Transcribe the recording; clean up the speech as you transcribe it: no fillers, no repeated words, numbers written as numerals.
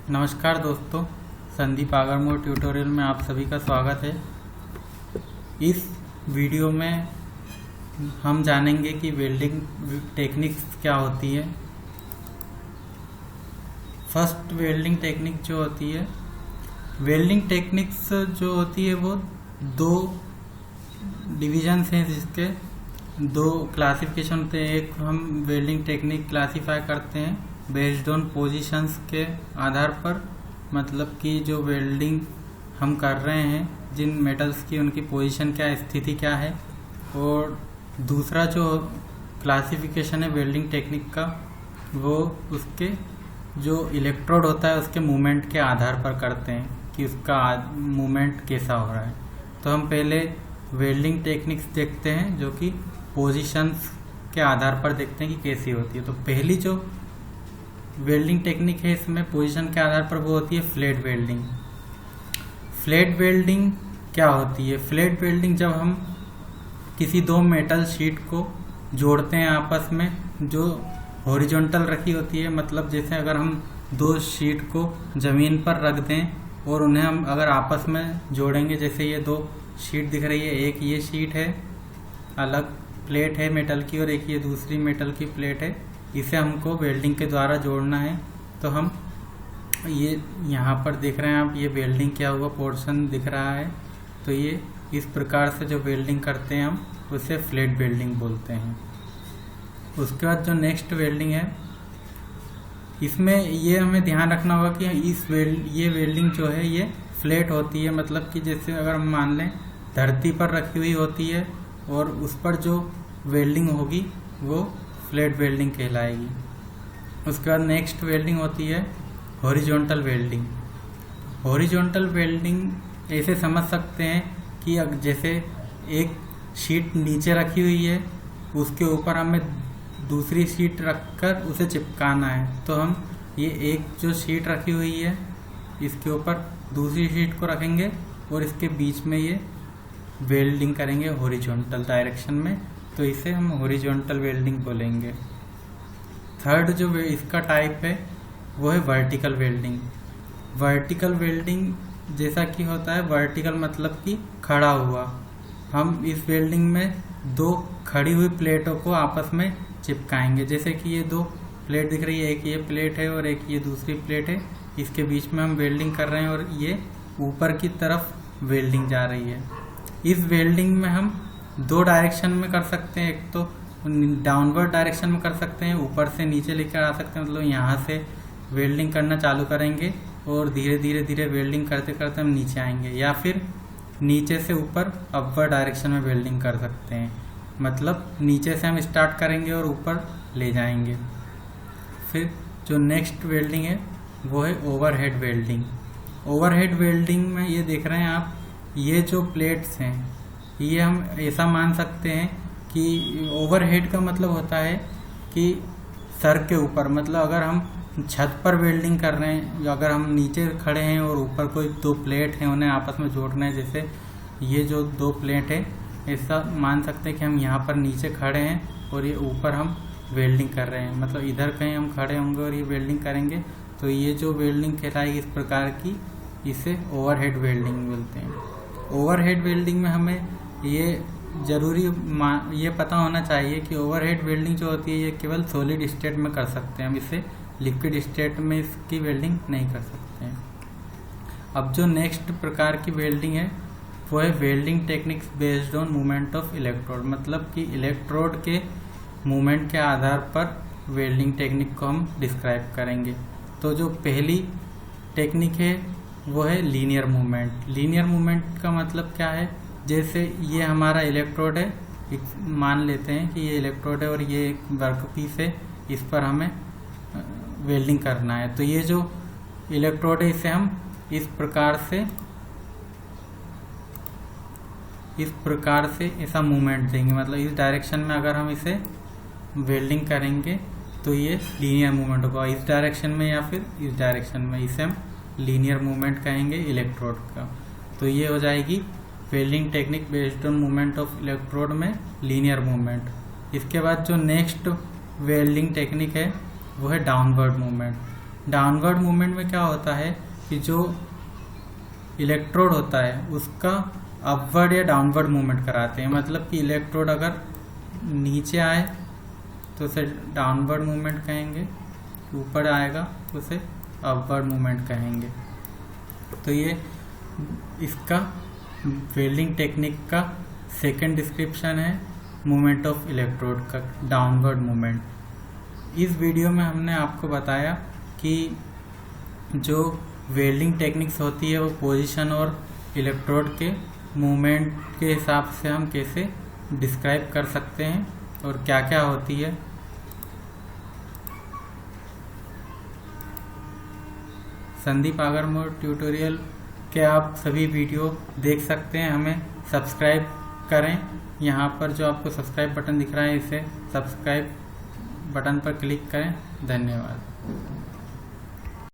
नमस्कार दोस्तों, संदीप आगरमोर ट्यूटोरियल में आप सभी का स्वागत है। इस वीडियो में हम जानेंगे कि वेल्डिंग टेक्निक्स क्या होती है। फर्स्ट वेल्डिंग टेक्निक जो होती है, वेल्डिंग टेक्निक्स जो होती है वो दो डिविजन्स हैं, जिसके दो क्लासिफिकेशन होते हैं। एक हम वेल्डिंग टेक्निक क्लासीफाई करते हैं बेस्ड ऑन पोजीशंस के आधार पर, मतलब कि जो वेल्डिंग हम कर रहे हैं, जिन मेटल्स की उनकी पोजीशन क्या है, स्थिति क्या है। और दूसरा जो क्लासिफिकेशन है वेल्डिंग टेक्निक का, वो उसके जो इलेक्ट्रोड होता है उसके मूवमेंट के आधार पर करते हैं कि उसका मूवमेंट कैसा हो रहा है। तो हम पहले वेल्डिंग टेक्निक्स देखते हैं जो कि पोजीशंस के आधार पर देखते हैं कि कैसी होती है। तो पहली जो वेल्डिंग टेक्निक है इसमें पोजीशन के आधार पर वो होती है फ्लैट वेल्डिंग। फ्लैट वेल्डिंग क्या होती है? फ्लैट वेल्डिंग जब हम किसी दो मेटल शीट को जोड़ते हैं आपस में, जो हॉरिजॉन्टल रखी होती है, मतलब जैसे अगर हम दो शीट को जमीन पर रख दें और उन्हें हम अगर आपस में जोड़ेंगे, जैसे ये दो शीट दिख रही है, एक ये शीट है, अलग प्लेट है मेटल की, और एक ये दूसरी मेटल की प्लेट है, इसे हमको वेल्डिंग के द्वारा जोड़ना है। तो हम ये यहाँ पर देख रहे हैं आप, ये वेल्डिंग किया हुआ पोर्शन दिख रहा है। तो ये इस प्रकार से जो वेल्डिंग करते हैं हम उसे फ्लैट वेल्डिंग बोलते हैं। उसके बाद जो नेक्स्ट वेल्डिंग है, इसमें ये हमें ध्यान रखना होगा कि ये वेल्डिंग जो है ये फ्लैट होती है, मतलब कि जैसे अगर हम मान लें धरती पर रखी हुई होती है और उस पर जो वेल्डिंग होगी वो फ्लैट वेल्डिंग कहलाएगी। उसके बाद नेक्स्ट वेल्डिंग होती है हॉरिजॉन्टल वेल्डिंग। हॉरिजॉन्टल वेल्डिंग ऐसे समझ सकते हैं कि जैसे एक शीट नीचे रखी हुई है, उसके ऊपर हमें दूसरी शीट रखकर उसे चिपकाना है। तो हम ये एक जो शीट रखी हुई है, इसके ऊपर दूसरी शीट को रखेंगे और इसके बीच में ये वेल्डिंग करेंगे हॉरिजॉन्टल डायरेक्शन में। तो इसे हम हॉरिजॉन्टल वेल्डिंग बोलेंगे। थर्ड जो इसका टाइप है वो है वर्टिकल वेल्डिंग। वर्टिकल वेल्डिंग जैसा कि होता है, वर्टिकल मतलब कि खड़ा हुआ। हम इस वेल्डिंग में दो खड़ी हुई प्लेटों को आपस में चिपकाएंगे। जैसे कि ये दो प्लेट दिख रही है, एक ये प्लेट है और एक ये दूसरी प्लेट है, इसके बीच में हम वेल्डिंग कर रहे हैं और ये ऊपर की तरफ वेल्डिंग जा रही है। इस वेल्डिंग में हम दो डायरेक्शन में कर सकते हैं, एक तो डाउनवर्ड डायरेक्शन में कर सकते हैं, ऊपर से नीचे लेकर आ सकते हैं, मतलब यहाँ से वेल्डिंग करना चालू करेंगे और धीरे धीरे धीरे वेल्डिंग करते करते हम नीचे आएंगे, या फिर नीचे से ऊपर अपवर्ड डायरेक्शन में वेल्डिंग कर सकते हैं, मतलब नीचे से हम स्टार्ट करेंगे और ऊपर ले जाएंगे। फिर जो नेक्स्ट वेल्डिंग है वो है ओवरहेड वेल्डिंग। ओवरहेड वेल्डिंग में ये देख रहे हैं आप, ये जो प्लेट्स हैं ये हम ऐसा मान सकते हैं कि ओवरहेड का मतलब होता है कि सर के ऊपर, मतलब अगर हम छत पर वेल्डिंग कर रहे हैं, या अगर हम नीचे खड़े हैं और ऊपर कोई दो प्लेट हैं उन्हें आपस में जोड़ना है, जैसे ये जो दो प्लेट है, ऐसा मान सकते हैं कि हम यहाँ पर नीचे खड़े हैं और ये ऊपर हम वेल्डिंग कर रहे हैं, मतलब इधर कहीं हम खड़े होंगे और ये वेल्डिंग करेंगे। तो ये जो वेल्डिंग कहलाएगी इस प्रकार की, इसे ओवरहेड वेल्डिंग बोलते हैं। ओवरहेड वेल्डिंग में हमें ये जरूरी ये पता होना चाहिए कि ओवरहेड वेल्डिंग जो होती है ये केवल सॉलिड स्टेट में कर सकते हैं, हम इसे लिक्विड स्टेट में इसकी वेल्डिंग नहीं कर सकते हैं। अब जो नेक्स्ट प्रकार की वेल्डिंग है वो है welding techniques based on movement of electrode, मतलब कि इलेक्ट्रोड के मूवमेंट के आधार पर वेल्डिंग टेक्निक को हम डिस्क्राइब करेंगे। तो जो पहली टेक्निक है वो है लीनियर मूवमेंट। लीनियर मूवमेंट का मतलब क्या है? जैसे ये हमारा इलेक्ट्रोड है, मान लेते हैं कि ये इलेक्ट्रोड है और ये एक वर्कपीस है, इस पर हमें वेल्डिंग करना है। तो ये जो इलेक्ट्रोड है इसे हम इस प्रकार से ऐसा मूवमेंट देंगे, मतलब इस डायरेक्शन में अगर हम इसे वेल्डिंग करेंगे तो ये लीनियर मूवमेंट होगा, इस डायरेक्शन में या फिर इस डायरेक्शन में, इसे हम लीनियर मूवमेंट कहेंगे इलेक्ट्रोड का। तो ये हो जाएगी welding technique based on movement of electrode में लीनियर मूवमेंट। इसके बाद जो नेक्स्ट वेल्डिंग टेक्निक है वो है डाउनवर्ड मूवमेंट। डाउनवर्ड मूवमेंट में क्या होता है कि जो इलेक्ट्रोड होता है उसका अपवर्ड या डाउनवर्ड मूवमेंट कराते हैं। मतलब कि इलेक्ट्रोड अगर नीचे आए तो उसे डाउनवर्ड मूवमेंट कहेंगे, ऊपर आएगा तो उसे अपवर्ड मूवमेंट कहेंगे। तो ये इसका वेल्डिंग टेक्निक का सेकंड डिस्क्रिप्शन है, मूवमेंट ऑफ इलेक्ट्रोड का, डाउनवर्ड मूवमेंट। इस वीडियो में हमने आपको बताया कि जो वेल्डिंग टेक्निक्स होती है वो पोजीशन और इलेक्ट्रोड के मूवमेंट के हिसाब से हम कैसे डिस्क्राइब कर सकते हैं और क्या क्या होती है। संदीप आगरमोर ट्यूटोरियल के आप सभी वीडियो देख सकते हैं। हमें सब्सक्राइब करें, यहाँ पर जो आपको सब्सक्राइब बटन दिख रहा है इसे सब्सक्राइब बटन पर क्लिक करें। धन्यवाद।